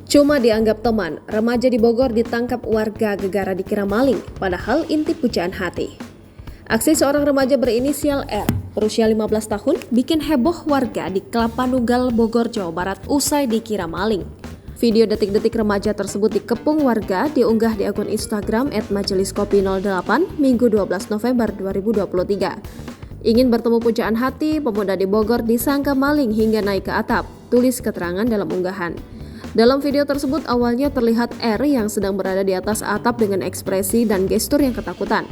Cuma dianggap teman, remaja di Bogor ditangkap warga gegara dikira maling, padahal intip pujaan hati. Aksi seorang remaja berinisial R, berusia 15 tahun, bikin heboh warga di Kelapa Nunggal, Bogor, Jawa Barat usai dikira maling. Video detik-detik remaja tersebut dikepung warga diunggah di akun Instagram @majeliskopi08 Minggu 12 November 2023. Ingin bertemu pujaan hati, pemuda di Bogor disangka maling hingga naik ke atap, tulis keterangan dalam unggahan. Dalam video tersebut awalnya terlihat R yang sedang berada di atas atap dengan ekspresi dan gestur yang ketakutan.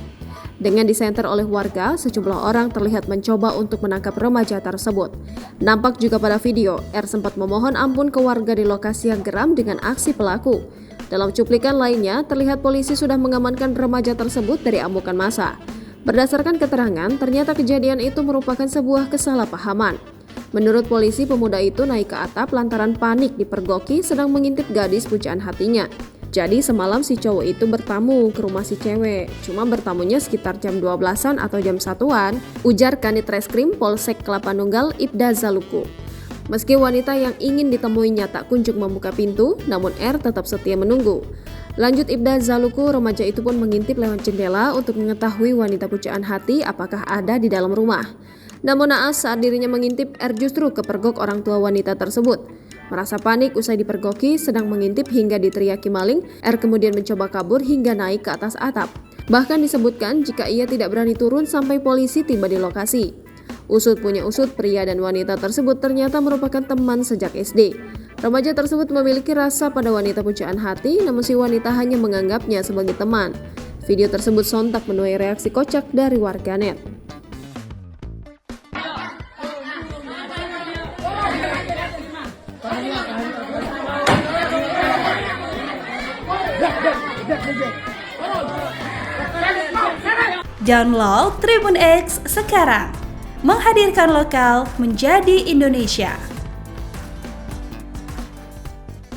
Dengan disenter oleh warga, sejumlah orang terlihat mencoba untuk menangkap remaja tersebut. Nampak juga pada video, R sempat memohon ampun ke warga di lokasi yang geram dengan aksi pelaku. Dalam cuplikan lainnya, terlihat polisi sudah mengamankan remaja tersebut dari amukan massa. Berdasarkan keterangan, ternyata kejadian itu merupakan sebuah kesalahpahaman. Menurut polisi, pemuda itu naik ke atap lantaran panik dipergoki sedang mengintip gadis pujaan hatinya. Jadi semalam si cowok itu bertamu ke rumah si cewek. Cuma bertamunya sekitar jam 12-an atau jam 1-an, ujar Kanit Reskrim Polsek Kelapa Nunggal Ibda Zaluku. Meski wanita yang ingin ditemuinya tak kunjung membuka pintu, namun R tetap setia menunggu. Lanjut Ibda Zaluku, remaja itu pun mengintip lewat jendela untuk mengetahui wanita pujaan hati apakah ada di dalam rumah. Namun naas saat dirinya mengintip, R justru kepergok orang tua wanita tersebut. Merasa panik usai dipergoki, sedang mengintip hingga diteriaki maling, R kemudian mencoba kabur hingga naik ke atas atap. Bahkan disebutkan jika ia tidak berani turun sampai polisi tiba di lokasi. Usut punya usut, pria dan wanita tersebut ternyata merupakan teman sejak SD. Remaja tersebut memiliki rasa pada wanita pujaan hati, namun si wanita hanya menganggapnya sebagai teman. Video tersebut sontak menuai reaksi kocak dari warganet. Download Tribun X sekarang, menghadirkan lokal menjadi Indonesia.